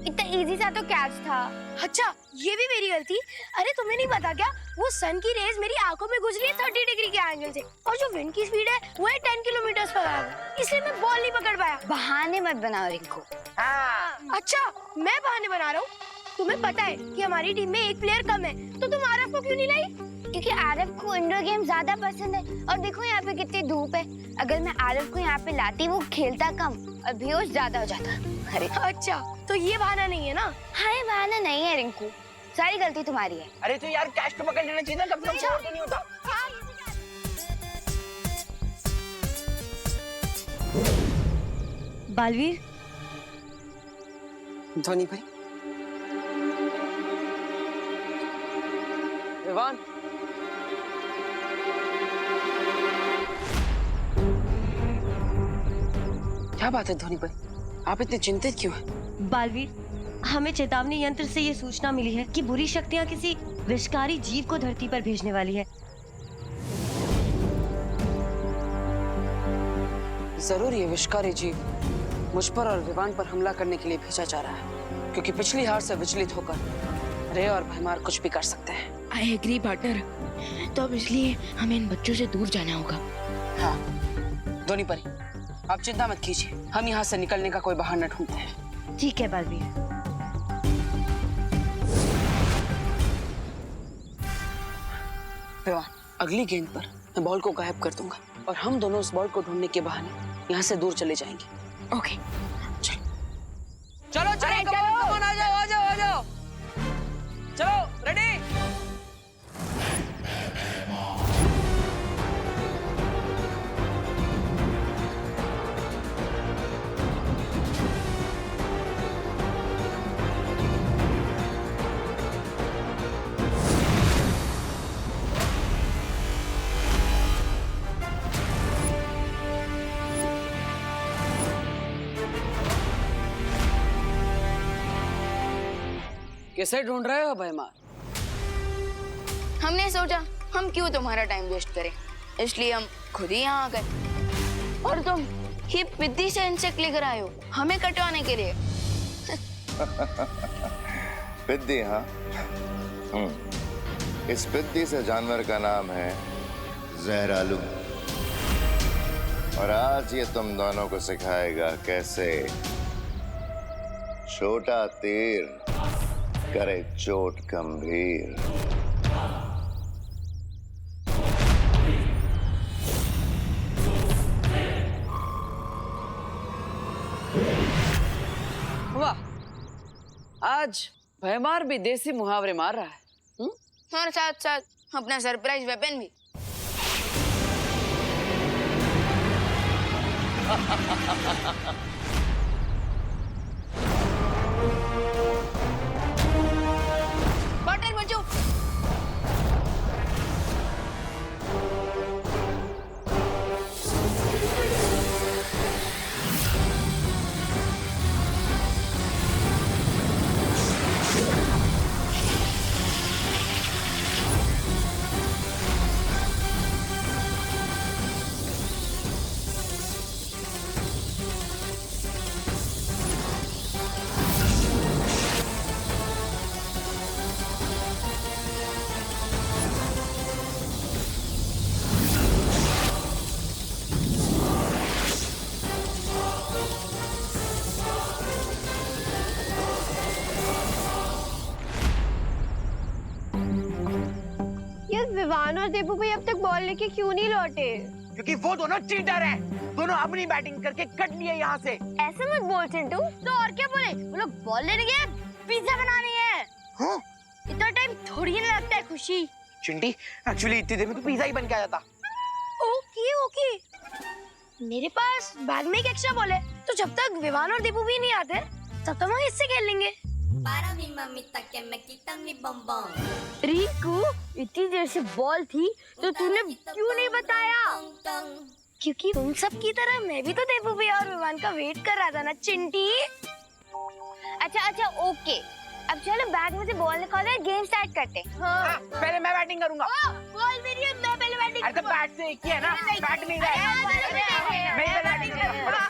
इतना इजी सा तो कैच था। अच्छा, ये भी मेरी गलती। अरे तुम्हें नहीं पता क्या, वो सन की रेज मेरी आंखों में गुजरी है 30 डिग्री के एंगल से, और जो विंड की स्पीड है वो है 10 किलोमीटर पर आवर, इसलिए मैं बॉल नहीं पकड़ पाया। बहाने मत बनाओ रिंकू। अच्छा, मैं बहाने बना रहा हूँ? तुम्हें पता है कि हमारी टीम में एक प्लेयर कम है, तो तुम आरफ को क्यों नहीं लाई? क्योंकि आरफ को इंडोर गेम ज्यादा पसंद है, और देखो यहाँ पे कितनी धूप है। अगर मैं आरफ को यहाँ पे लाती, वो खेलता कम और बेहोश ज्यादा हो जाता। अरे अच्छा, तो ये बहाना नहीं है ना? हाँ, ये बहाना नहीं है रिंकू, सारी गलती तुम्हारी है। अरे तो यार कैच तो पकड़ लेना चाहिए ना, कब तक छोड़ तो नहीं होता। बालवीर, धोनी भाई, विवान, क्या बात है धोनी भाई, आप इतने चिंतित क्यों हैं? बालवीर, हमें चेतावनी यंत्र से ये सूचना मिली है कि बुरी शक्तियाँ किसी विषकारी जीव को धरती पर भेजने वाली है। जरूर ये विषकारी जीव मुझ पर और विवान पर हमला करने के लिए भेजा जा रहा है, क्योंकि पिछली हार से विचलित होकर रे और भैमार कुछ भी कर सकते हैं। आई एग्री पार्टनर, तो अब इसलिए हमें इन बच्चों से दूर जाना होगा। हाँ धोनी परी, आप चिंता मत कीजिए, हम यहाँ से निकलने का कोई बहाना ढूंढते हैं। ठीक है बालवीर। विवान, अगली गेंद पर मैं बॉल को गायब कर दूंगा और हम दोनों उस बॉल को ढूंढने के बहाने यहाँ से दूर चले जाएंगे। ओके। चलो चलो, कमॉन आ जाओ आ जाओ आ जाओ, चलो रेडी। किसे ढूंढ रहे हो भैमार? हमने सोचा हम क्यों तुम्हारा टाइम वेस्ट करें, इसलिए हम खुद ही यहाँ आ गए। और तुम ही पिद्दी से इंसेक्ट लेकर आए हो हमें कटवाने के लिए। पिद्दी? हाँ, इस पिद्दी से जानवर का नाम है जहरालू, और आज ये तुम दोनों को सिखाएगा कैसे छोटा तीर करे चोट गंभीर। वाह, आज भैमार भी देसी मुहावरे मार रहा है। और साथ साथ अपना सरप्राइज वेपन भी। बटन बचो। विवान और देबू भाई अब तक बॉल लेके क्यों नहीं लौटे? क्योंकि वो दोनों चीटर हैं, दोनों अपनी बैटिंग करके कट लिए यहाँ से। ऐसे मत बोल चिंटू, तो और क्या बोले? वो लोग बॉल लेने गए, पिज्जा बनाने हैं। हाँ? इतना टाइम थोड़ी ना लगता है खुशी। चिंटी, एक्चुअली इतनी देर में तो पिज्जा ही बन के आया था। ओके ओके, मेरे पास बैग में एक एक्स्ट्रा बॉल है, तो जब तक विवान और देबू भी नहीं आते तब तक हम इससे खेल लेंगे। रिंकू, इतनी देर से बॉल थी तो तूने क्यों नहीं बताया? क्योंकि तुम सब की तरह मैं भी तो देबू भैया और विवान का वेट कर रहा था ना चिंटी। अच्छा ओके, अब चलो बैग में से बॉल निकालो, गेम स्टार्ट करते हैं। हाँ, पहले मैं बैटिंग करूंगा। बॉल मेरी है, मैं पहले बैटिंग। अरे तो बैट से एक ही है ना, बैट नहीं है। मैं बैटिंग करूंगा।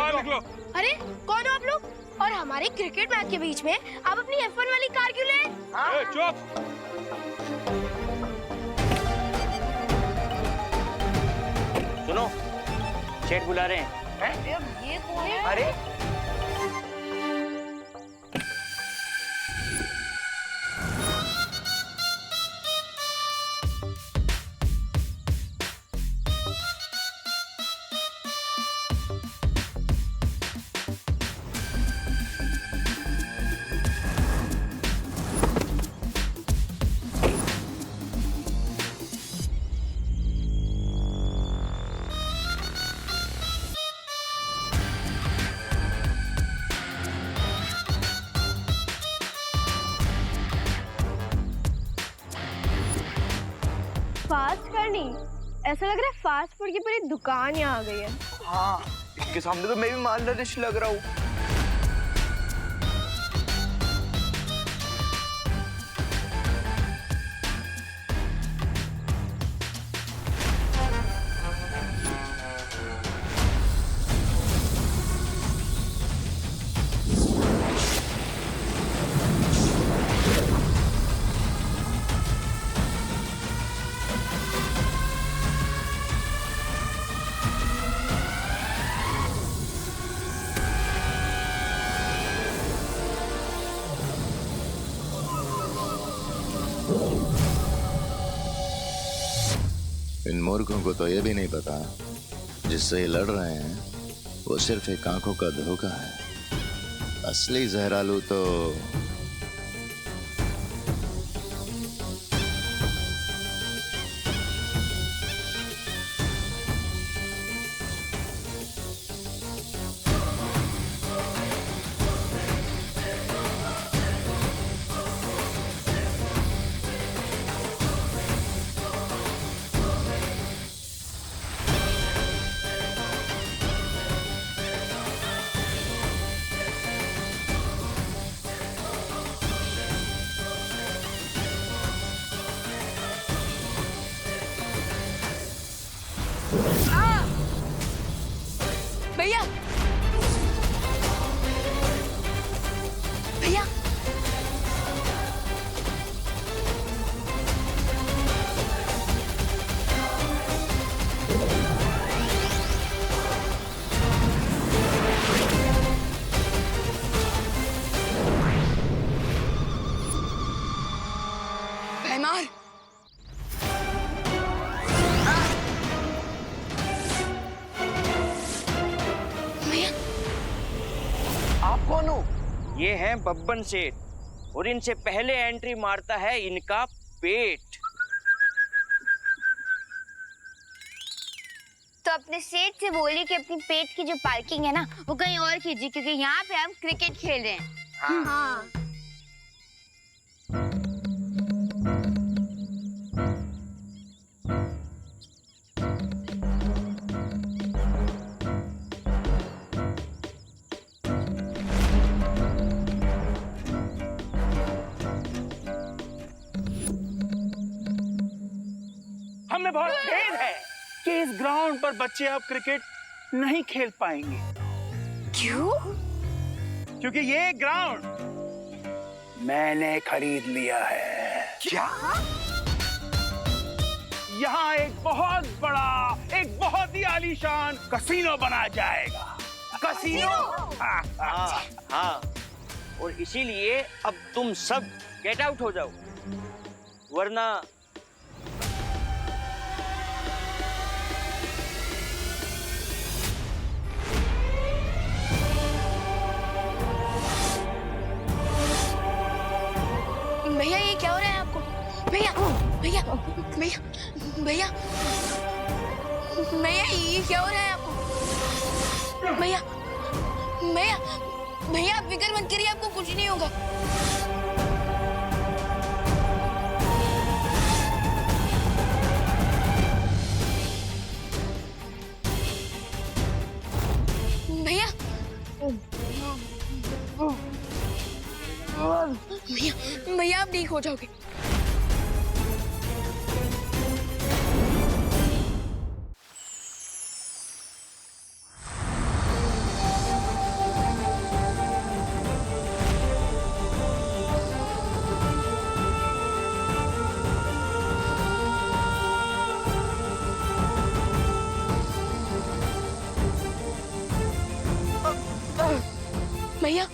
बाहर निकलो। अरे कौन हो आप लोग? और हमारे क्रिकेट मैच के बीच में आप अपनी F1 वाली कार क्यों ले? चुप। सुनो, सेठ बुला रहे हैं। ये कौन है? अरे फास्ट करनी? ऐसा लग रहा है फास्ट फूड की पूरी दुकान यहाँ आ गई है। हाँ, इसके सामने तो मैं भी मालनरिश लग रहा हूँ। इन मूर्खों को तो ये भी नहीं पता जिससे ये लड़ रहे हैं वो सिर्फ एक आंखों का धोखा है। असली जहरालू तो भैया भैया भैमार भैया आप कौन हो? ये हैं बब्बन सेठ और इनसे पहले एंट्री मारता है इनका पेट। तो अपने सेठ से बोलिए कि अपनी पेट की जो पार्किंग है ना वो कहीं और कीजिए, क्योंकि यहाँ पे हम क्रिकेट खेल रहे हैं। हाँ। हमें बहुत खेद है कि इस ग्राउंड पर बच्चे अब क्रिकेट नहीं खेल पाएंगे। क्यों? क्योंकि ये ग्राउंड मैंने खरीद लिया है। क्या? यहाँ एक बहुत बड़ा, एक बहुत ही आलीशान कसीनो बनाया जाएगा। कसीनो? हाँ, हाँ। और इसीलिए अब तुम सब गेट आउट हो जाओ, वरना भैया ये क्या हो रहा है आपको? भैया भैया भैया भैया भैया ये क्या हो रहा है आपको? भैया भैया भैया आप फिक्र मत करिए, आपको कुछ नहीं होगा। भैया भैया भैया आप ठीक हो जाओगे। भैया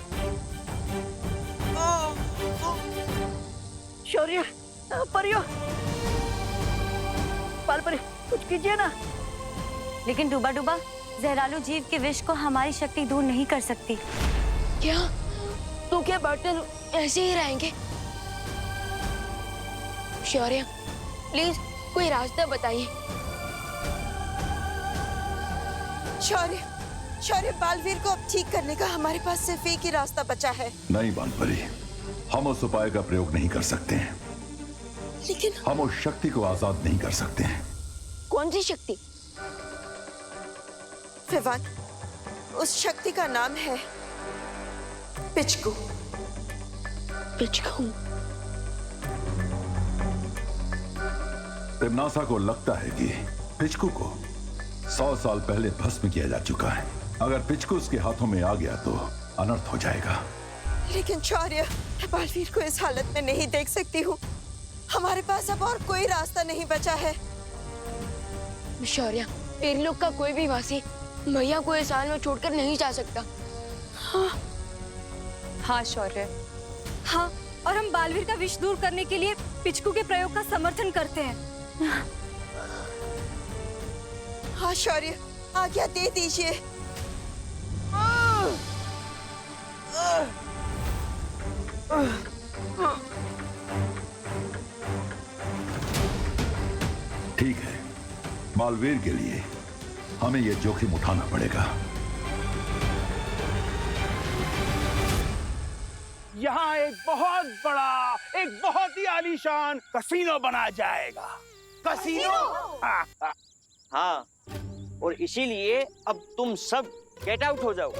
शौर्य, परियो, पालपरी, कुछ कीजिए ना। लेकिन डूबा डूबा, जहरालू जीव के विष को हमारी शक्ति दूर नहीं कर सकती। क्या तो क्या बर्तन ऐसे ही रहेंगे? शौर्य प्लीज कोई रास्ता बताइए। शौर्य, शौर्य, बालवीर को अब ठीक करने का हमारे पास सिर्फ एक ही रास्ता बचा है। नहीं बालपरी, हम उस उपाय का प्रयोग नहीं कर सकते हैं। लेकिन हम उस शक्ति को आजाद नहीं कर सकते हैं। कौन सी शक्ति? विवान, उस शक्ति का नाम है पिचकू। पिचकू? तिम्नासा को लगता है कि पिचकू को 100 साल पहले भस्म किया जा चुका है। अगर पिचकू उसके हाथों में आ गया तो अनर्थ हो जाएगा। लेकिन शौर्य, मैं बालवीर को इस हालत में नहीं देख सकती हूँ। हमारे पास अब और कोई रास्ता नहीं बचा है। शौर्य, पेरलोक का कोई भी वासी भैया को इस हाल में छोड़कर नहीं जा सकता। हाँ शौर्य, हाँ, और हम बालवीर का विष दूर करने के लिए पिचकू के प्रयोग का समर्थन करते हैं। हाँ शौर्य, आज्ञा दे दीजिए। ठीक है, बालवीर के लिए हमें यह जोखिम उठाना पड़ेगा। यहाँ एक बहुत ही आलीशान कसीनो बना जाएगा। कसीनो? हाँ, और इसीलिए अब तुम सब गेट आउट हो जाओ,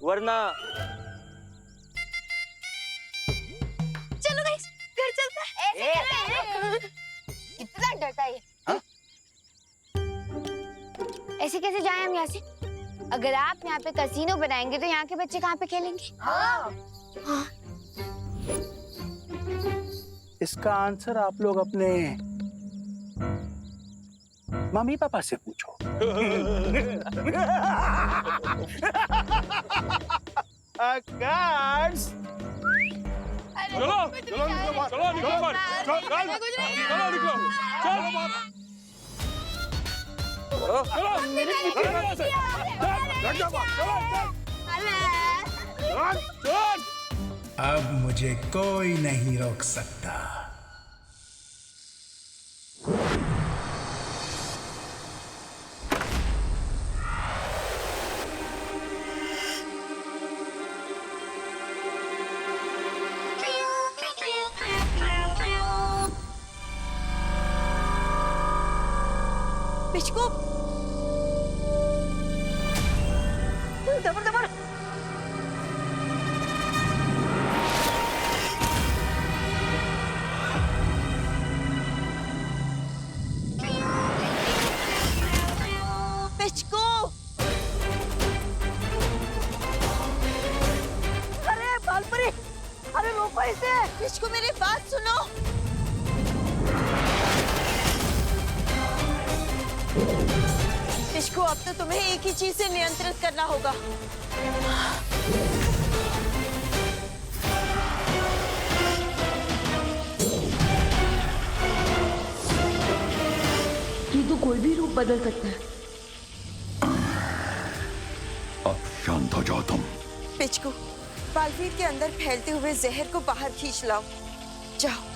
वरना चलो गाइस, घर चलते हैं। इतना डरता है ये। ऐसे कैसे जाएं हम यहाँ से? अगर आप यहाँ पे कसीनो बनाएंगे तो यहाँ के बच्चे कहाँ पे खेलेंगे? हाँ। इसका आंसर आप लोग अपने मम्मी पापा से पूछो। Guards! चलो निकलो मत, चलो निकलो मत, चलो निकलो, चलो मेरी यहाँ से, अब मुझे कोई नहीं रोक सकता। पिचकू, दबर दबर। पिचकू, अरे बालपरी, अरे रोको इसे। पिचकू, मेरी बात सुनो। पिचकू, अब तो तुम्हें एक ही चीज से नियंत्रित करना होगा। ये तो कोई भी रूप बदल सकता है। अब शांत हो जाओ तुम। पिचकू, बालवीर के अंदर फैलते हुए जहर को बाहर खींच लाओ। जाओ।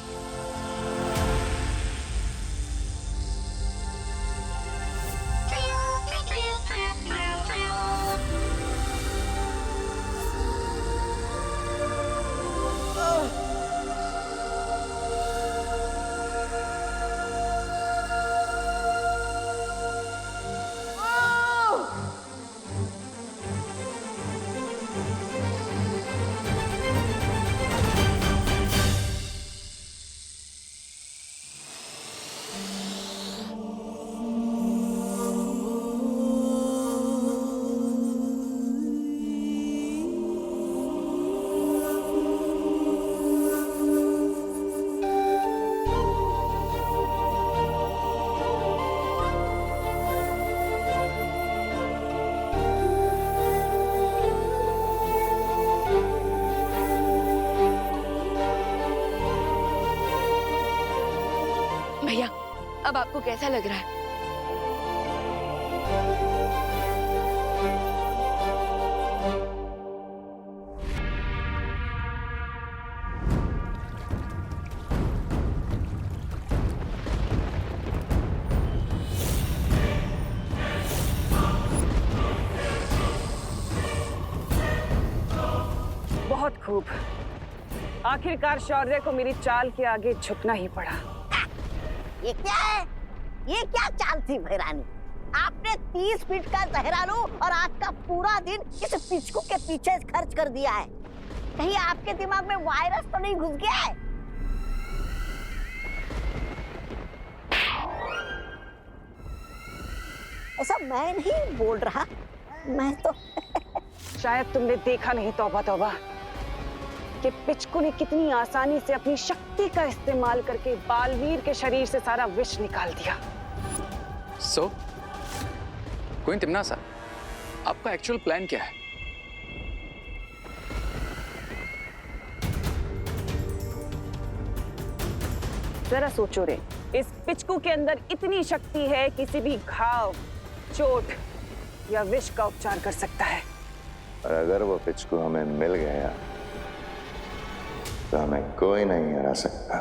अब आपको कैसा लग रहा है? बहुत खूब। आखिरकार शौर्य को मेरी चाल के आगे झुकना ही पड़ा। ये क्या है? ये क्या चाल थी भैरानी? आपने 30 फीट का जहरालू और आज का पूरा दिन इस पिचकू के पीछे खर्च कर दिया है। कहीं आपके दिमाग में वायरस तो नहीं घुस गया है? ऐसा मैं नहीं बोल रहा, मैं तो शायद तुमने देखा नहीं तौबा तौबा कि पिचकू ने कितनी आसानी से अपनी शक्ति का इस्तेमाल करके बालवीर के शरीर से सारा विष निकाल दिया। सो क्वीन तिम्नासा, आपका एक्चुअल प्लान क्या है? जरा सोचो रे, इस पिचकू के अंदर इतनी शक्ति है किसी भी घाव, चोट या विष का उपचार कर सकता है। और अगर वो पिचकू हमें मिल गया तो हमें कोई नहीं हरा सकता।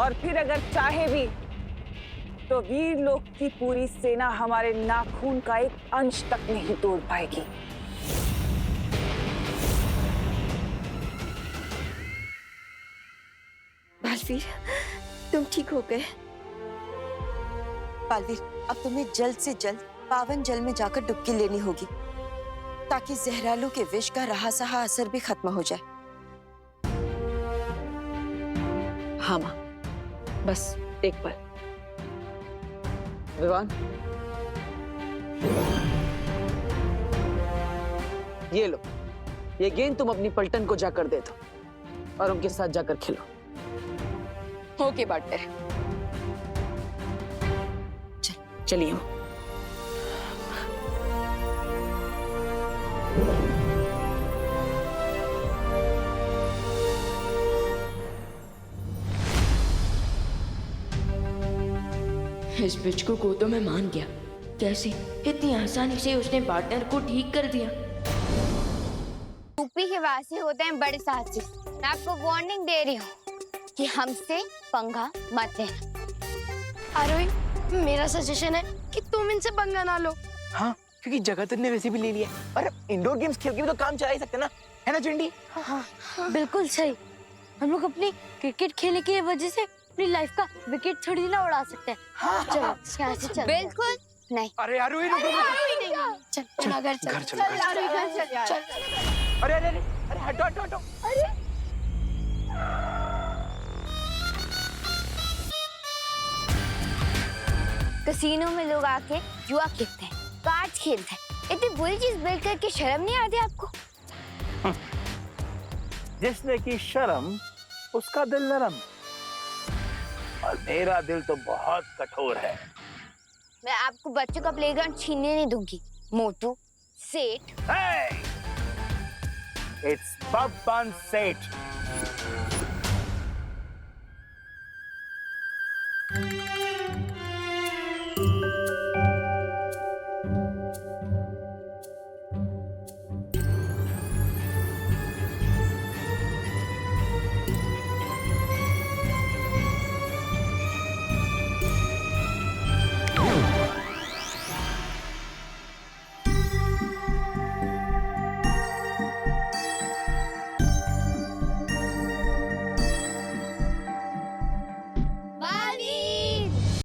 और फिर अगर चाहे भी तो वीर लोक की पूरी सेना हमारे नाखून का एक अंश तक नहीं तोड़ पाएगी। बालवीर, तुम ठीक हो गए? बालवीर, अब तुम्हें जल्द से जल्द पावन जल में जाकर डुबकी लेनी होगी ताकि जहरालू के विष का रहा सहा असर भी खत्म हो जाए। हाँ माँ, बस एक पल। विवान, ये लो, ये गेंद तुम अपनी पलटन को जाकर दे दो और उनके साथ जाकर खेलो। Okay partner. चलिए। इस पिचकू को तो मैं मान गया। कैसे इतनी आसानी से उसने पार्टनर को ठीक कर दिया। यूपी के वासी होते हैं बड़े साहसी। मैं आपको वार्निंग दे रही हूँ कि हमसे पंगा मत लेना। आरोही, मेरा सजेशन है कि तुम इनसे पंगा ना लो। हाँ, क्योंकि जगत ने वैसे भी ले लिया और इंडोर गेम्स खेल के भी तो काम चला ही सकते ना, है ना चिंडी? हाँ, बिल्कुल सही। हम लोग अपनी क्रिकेट खेलने की वजह से अपनी लाइफ का विकेट थोड़ी ना उड़ा सकते हैं। हाँ, चलो यहाँ से चल। बिल्कुल नहीं। अरे यार, चल चल घर चल। घर चलो, चल। अरे अरे अरे अरे हटो हटो हटो। कसीनो में लोग आके जुआ खेलते हैं, कार्ड्स खेलते हैं। इतनी बुरी चीज बिल्ड करके शर्म नहीं आती आपको? जिसने की शर्म उसका दिल नरम, और मेरा दिल तो बहुत कठोर है। मैं आपको बच्चों का प्लेग्राउंड छीनने नहीं दूंगी, मोटू सेठ। Hey! It's Babban Seth.